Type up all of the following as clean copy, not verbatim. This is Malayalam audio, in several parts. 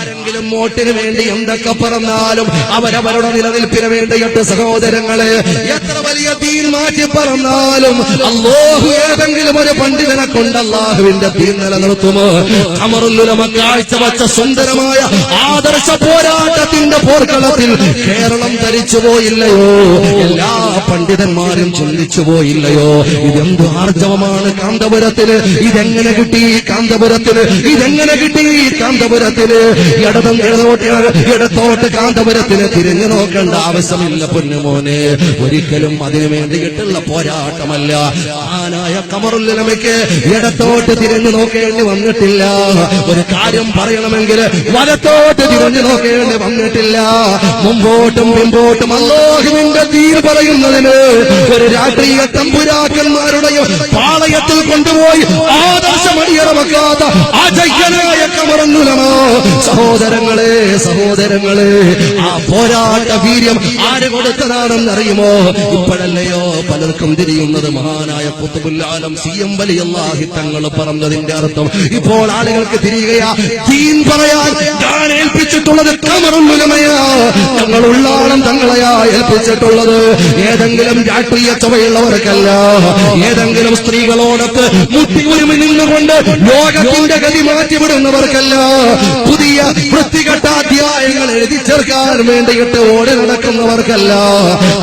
ആരെങ്കിലും വോട്ടിന് വേണ്ടി എന്തൊക്കെ പറഞ്ഞാലും അവരവരുടെ നിലനിൽപ്പിന് വേണ്ടിയിട്ട് സഹോദരങ്ങളെ എത്ര വലിയ ദീൻ മാറ്റി പറഞ്ഞാലും അല്ലാഹു ഏതെങ്കിലും ഒരു പണ്ഡിതനെ കൊണ്ട് അല്ലാഹുവിന്റെ ദീൻ നിലനിർത്തുമോ? ഖമറുൽ ഉലമ കാഴ്ചവച്ച സുന്ദരമായ ആദർശ പോരാട്ടത്തിന്റെ പോർക്കളത്തിൽ കേരളം ധരിച്ചു പോയില്ലയോ? എല്ലാ പണ്ഡിതന്മാരും ചിന്തിച്ചു പോയില്ലയോ? ഇതെന്ത് ആർജവമാണ് കാന്തപുരത്തിന്? ഇതെങ്ങനെ കിട്ടി കാന്തപുരത്തിന്? ഇതെങ്ങനെ കിട്ടി കാന്തപുരത്തിന്? ഇടത്തോട്ട് കാന്തപുരത്തിന് തിരിഞ്ഞു നോക്കേണ്ട ആവശ്യമില്ല പൊന്നുമോനെ. ഒരിക്കലും അതിനു വേണ്ടിയിട്ടുള്ള പോരാട്ടമല്ല. ആനായ ഖമറുൽ ഉലമയ്ക്ക് ഇടത്തോട്ട് തിരിഞ്ഞു നോക്കേണ്ടി വന്നിട്ടില്ല. ഒരു കാര്യം പറയണമെങ്കിൽ വലത്തോട്ട് തിരിഞ്ഞു നോക്കേണ്ടി വന്നിട്ടില്ല. മുമ്പോട്ടും പിമ്പോട്ടും അല്ലാഹുവിന്റെ ദീൻ പറയുന്നതിന് ഒരു രാഷ്ട്രീയ തമ്പുരാക്കന്മാരുടെയും പാളയത്തിൽ കൊണ്ടുപോയി ആദർശമടിയറ വെക്കാത്ത അജയ്യനായ ഖമറുൽ ഉലമ. സഹോദരങ്ങളെ സഹോദരങ്ങളെ, ആ പോരാട്ട വീര്യം ആര് കൊടുത്തതാണെന്നറിയുമോ? ഇപ്പോഴല്ലയോ പലർക്കും തിരിയുന്നത്? മഹാനായ ഖുത്ബുൽ ആലം CM വലിയല്ലാഹി തങ്ങൾ പറഞ്ഞതിന്റെ അർത്ഥം ഇപ്പോൾ ആളുകൾക്ക് തിരിയുകയാ. ദീൻ പറയാൻ ഞാൻ ഏൽപ്പിച്ചിട്ടുള്ളത് ഖമറുൽ ഉലമയാ. ഞങ്ങൾ ഉള്ളാളം തങ്ങളെയാ ഏൽപ്പിച്ചിട്ടുള്ളത്. ഏതെങ്കിലും രാഷ്ട്രീയ ചുവയുള്ളവർക്കല്ല. ഏതെങ്കിലും സ്ത്രീകളോടൊത്ത് മുട്ടിയുരുമി നിന്നുകൊണ്ട് ലോകത്തിന്റെ ഗതി മാറ്റിവിടുന്നവർക്കല്ല. പുതിയ വൃത്തികെട്ട അധ്യായങ്ങൾ എഴുതി ചേർക്കാൻ വേണ്ടിയിട്ട് ഓടി നടക്കുന്നവർക്കല്ല.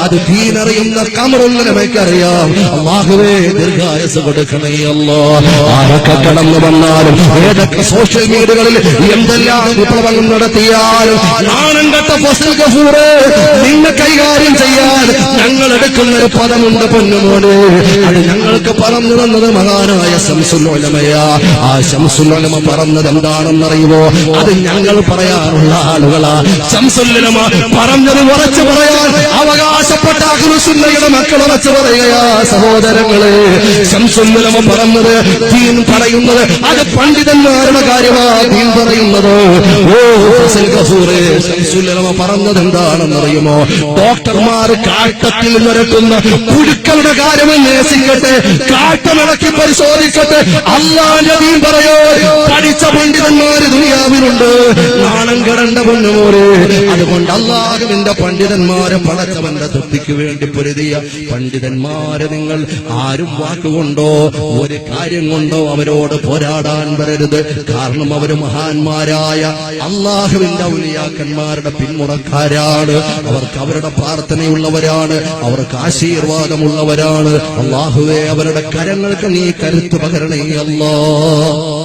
അത് ദീനറിയുന്ന ഖമറുൽ ഉലമയ്ക്കറിയാം. അല്ലാഹുവേ ദീർഘായുസ്സ് കൊടുക്കണേ അല്ലാഹ്. ആരൊക്കെ കടന്നു വന്നാലും ഏതൊക്കെ സോഷ്യൽ മീഡിയകളിൽ എന്തെല്ലാം വിപ്ലവങ്ങൾ നടത്തിയാലും നാണം കെട്ട ഫസൽ ഗഫൂർ നിന്നെ കൈകാര്യം ചെയ്യാൻ ഞങ്ങൾ എടുക്കുന്നൊരു പദമുണ്ട് പൊന്നുമോനെ. അത് ഞങ്ങൾക്ക് പറഞ്ഞു തന്നത് മഹാനായ ശംസുൽ ഉലമയാ. ആ ശംസുൽ ഉലമ പറഞ്ഞത് എന്താണെന്നറിയുമോ? അത് ഞങ്ങൾ പറയാറുള്ള ആളുകളാ. ശംസുൽ ഉലമ പറഞ്ഞത് ഉറച്ചു പറയാൻ അവകാശപ്പെട്ട അഹ്ലുസുന്നയുടെ മക്കൾ ഉറച്ചു പറയുകയാ. സഹോദരങ്ങളെ, ശംസുൽ ഉലമ പറഞ്ഞത് ദീൻ പറയുന്നത് അത് പണ്ഡിതന്മാരുടെ കാര്യമാ. ദീൻ പറയുന്നത് ഓ ഫസൽ ഗഫൂറേ, ശംസുൽ ഉലമ പറഞ്ഞത് എന്താണെന്നറിയുമോ? ഡോക്ടർമാർ കാട്ടത്തിൽ നിരക്കുന്ന പുഴുക്കളുടെ കാര്യം അന്വേഷിക്കട്ടെ, കാട്ടമിളക്കി പരിശോധിക്കട്ടെ. അല്ലാഹുവിന്റെ ദീൻ പറയോ? പഠിച്ച പണ്ഡിതന്മാര് ദുനിയാവിലുണ്ട്. നാണം കെടണ്ട പൊന്നുമോനെ. അതുകൊണ്ട് അല്ലാഹുവിന്റെ പണ്ഡിതന്മാരെ പടച്ചവന്റെ തൃപ്തിക്ക് വേണ്ടി പൊരുതിയ പണ്ഡിതന്മാരെ നിങ്ങൾ ആരും വാക്കുകൊണ്ടോ ഒരു കാര്യം കൊണ്ടോ അവരോട് പോരാടാൻ വരരുത്. കാരണം അവര് മഹാന്മാരായ അല്ലാഹുവിന്റെ ഔലിയാക്കന്മാരുടെ പിന്മുറക്കാരാണ്. അവർക്ക് അവരുടെ പ്രാർത്ഥനയുള്ളവരാണ്. അവർക്ക് ആശീർവാദമുള്ളവരാണ്. അല്ലാഹുവേ അവരുടെ കരങ്ങൾക്ക് നീ കരുത്ത് പകരണേ അല്ലാഹ്.